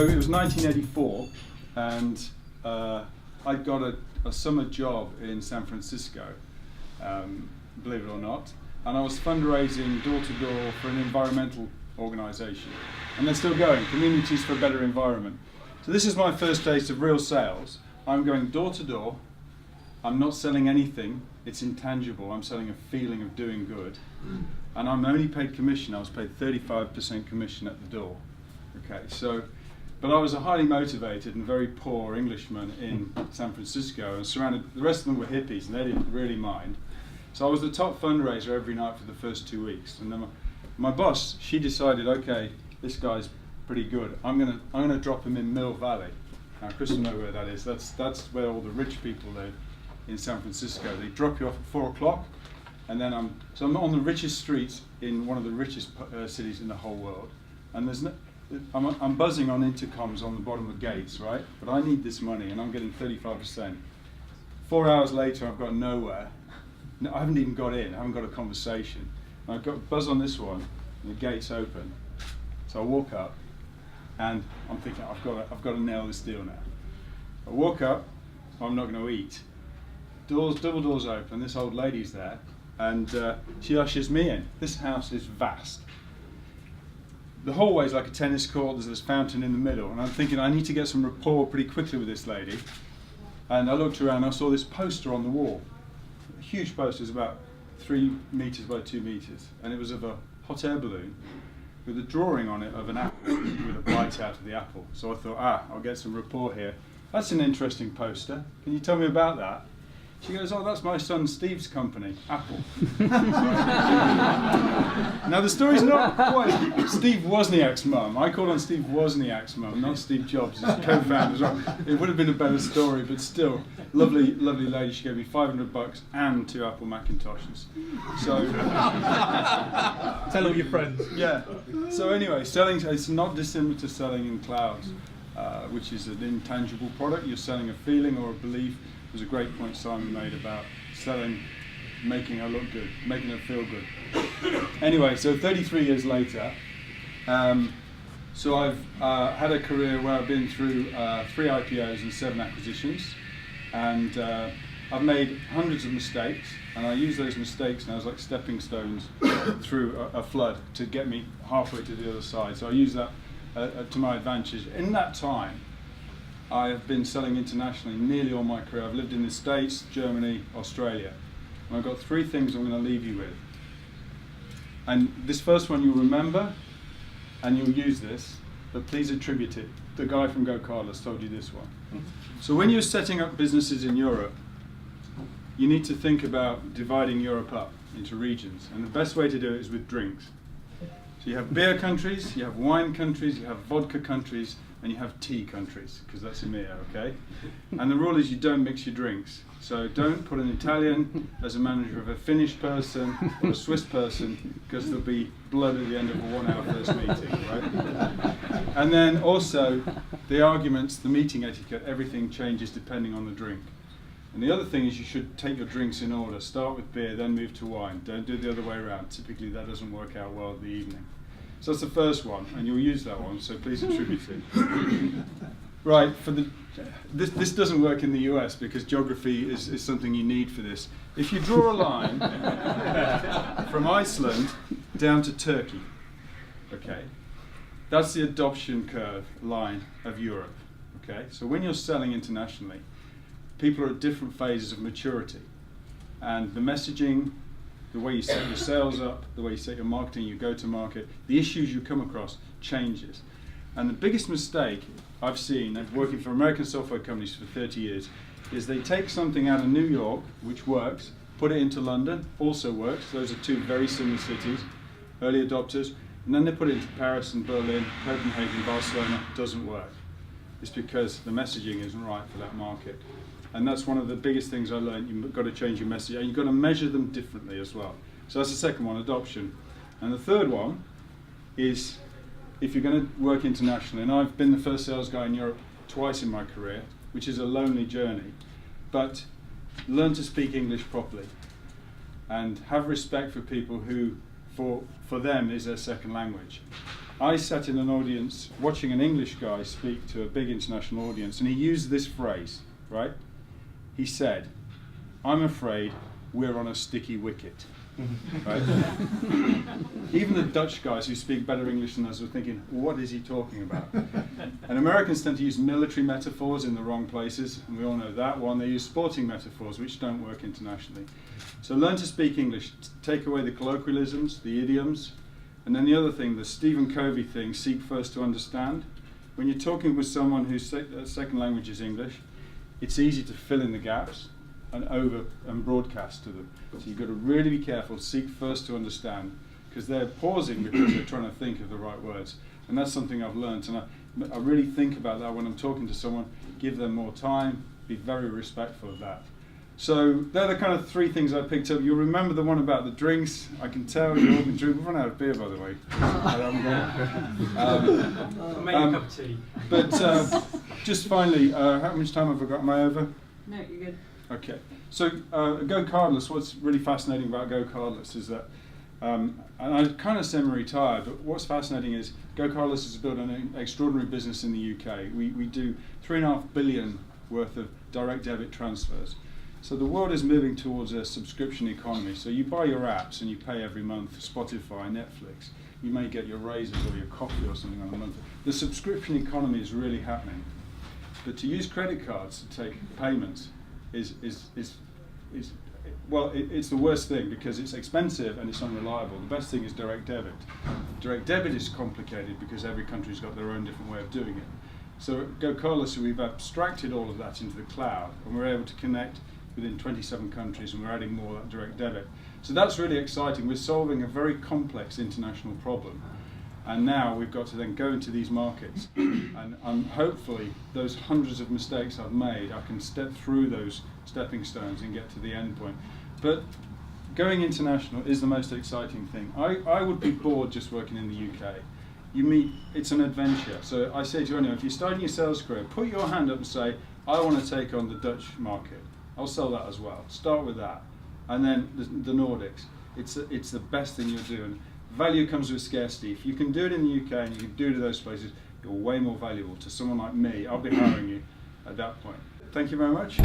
So it was 1984, and I got a summer job in San Francisco, believe it or not, and I was fundraising door to door for an environmental organisation, and they're still going, Communities for a Better Environment. So this is my first taste of real sales. I'm going door to door. I'm not selling anything. It's intangible. I'm selling a feeling of doing good, and I'm only paid commission. I was paid 35% commission at the door. Okay, so, but I was a highly motivated and very poor Englishman in San Francisco, and surrounded. The rest of them were hippies, and they didn't really mind. So I was the top fundraiser every night for the first 2 weeks, and then my boss, she decided, okay, this guy's pretty good. I'm gonna drop him in Mill Valley. Now, Chris will know where that is. That's where all the rich people live in San Francisco. They drop you off at 4 o'clock, and then I'm on the richest streets in one of the richest cities in the whole world, and I'm buzzing on intercoms on the bottom of gates, right? But I need this money, and I'm getting 35%. 4 hours later, I've got nowhere. No, I haven't even got in. I haven't got a conversation. And I've got buzz on this one, and the gate's open. So I walk up, and I'm thinking, I've got to nail this deal now. I walk up. I'm not going to eat. Double doors open. This old lady's there, and she ushers me in. This house is vast. The hallway's like a tennis court. There's this fountain in the middle, and I'm thinking I need to get some rapport pretty quickly with this lady. And I looked around. And I saw this poster on the wall. A huge poster, it's about 3 meters by 2 meters, and it was of a hot air balloon with a drawing on it of an apple with a bite out of the apple. So I thought, I'll get some rapport here. That's an interesting poster. Can you tell me about that? She goes, oh, that's my son Steve's company, Apple. Now the story's not quite Steve Wozniak's mum. I called on Steve Wozniak's mum, not Steve Jobs, his co-founder as well. It would have been a better story, but still, lovely lady. She gave me $500 and 2 Apple Macintoshes. So tell all your friends. Yeah. So anyway, selling, it's not dissimilar to selling in clouds, which is an intangible product. You're selling a feeling or a belief. There's a great point Simon made about selling, making her look good, making her feel good. Anyway, so 33 years later, so I've had a career where I've been through 3 IPOs and 7 acquisitions, and I've made hundreds of mistakes, and I use those mistakes now as like stepping stones through a flood to get me halfway to the other side. So I use that to my advantage. In that time, I have been selling internationally nearly all my career. I've lived in the States, Germany, Australia. And I've got 3 things I'm going to leave you with. And this first one you'll remember, and you'll use this, but please attribute it. The guy from GoCardless told you this one. So when you're setting up businesses in Europe, you need to think about dividing Europe up into regions. And the best way to do it is with drinks. So you have beer countries, you have wine countries, you have vodka countries, and you have tea countries, because that's EMEA, okay? And the rule is you don't mix your drinks. So don't put an Italian as a manager of a Finnish person or a Swiss person, because there'll be blood at the end of a 1 hour first meeting, right? And then also, the arguments, the meeting etiquette, everything changes depending on the drink. And the other thing is you should take your drinks in order. Start with beer, then move to wine. Don't do it the other way around. Typically that doesn't work out well in the evening. So that's the first one, and you'll use that one, so please attribute it. Right, this doesn't work in the US because geography is something you need for this. If you draw a line from Iceland down to Turkey, okay, that's the adoption curve line of Europe, okay? So when you're selling internationally, people are at different phases of maturity, and the messaging, the way you set your sales up, the way you set your marketing, you go to market, the issues you come across changes. And the biggest mistake I've seen, working for American software companies for 30 years, is they take something out of New York, which works, put it into London, also works. Those are 2 very similar cities, early adopters, and then they put it into Paris and Berlin, Copenhagen, Barcelona, doesn't work. It's because the messaging isn't right for that market. And that's one of the biggest things I learned. You've got to change your message, and you've got to measure them differently as well. So that's the second one, adoption. And the third one is, if you're going to work internationally, and I've been the first sales guy in Europe twice in my career, which is a lonely journey, but learn to speak English properly and have respect for people who, for them, is their second language. I sat in an audience watching an English guy speak to a big international audience, and he used this phrase, right? He said, "I'm afraid we're on a sticky wicket." Right? Even the Dutch guys who speak better English than us were thinking, what is he talking about? And Americans tend to use military metaphors in the wrong places, and we all know that one. They use sporting metaphors, which don't work internationally. So learn to speak English, take away the colloquialisms, the idioms, and then the other thing, the Stephen Covey thing, seek first to understand. When you're talking with someone whose second language is English, it's easy to fill in the gaps and broadcast to them. So you've got to really be careful, seek first to understand, because they're pausing because they're trying to think of the right words. And that's something I've learned, and I really think about that when I'm talking to someone, give them more time, be very respectful of that. So they're the kind of three things I picked up. You'll remember the one about the drinks. I can tell you've all been drinking. We've run out of beer, by the way. I'll make a cup of tea. But just finally, how much time have I got? Am I over? No, you're good. Okay, so GoCardless, what's really fascinating about GoCardless is that, and I'm kind of semi-retired, but what's fascinating is GoCardless has built an extraordinary business in the UK. We do 3.5 billion worth of direct debit transfers. So the world is moving towards a subscription economy. So you buy your apps and you pay every month for Spotify, Netflix. You may get your razors or your coffee or something on a month. The subscription economy is really happening. But to use credit cards to take payments it's the worst thing because it's expensive and it's unreliable. The best thing is direct debit. Direct debit is complicated because every country's got their own different way of doing it. So at GoCardless, we've abstracted all of that into the cloud, and we're able to connect within 27 countries, and we're adding more of that direct debit. So that's really exciting. We're solving a very complex international problem. And now we've got to then go into these markets, and hopefully those hundreds of mistakes I've made, I can step through those stepping stones and get to the end point. But going international is the most exciting thing. I would be bored just working in the UK. It's an adventure. So I say to anyone, if you're starting your sales career, put your hand up and say, I want to take on the Dutch market. I'll sell that as well. Start with that. And then the Nordics. It's the best thing you'll do. And value comes with scarcity. If you can do it in the UK and you can do it in those places, you're way more valuable to someone like me. I'll be hiring you at that point. Thank you very much.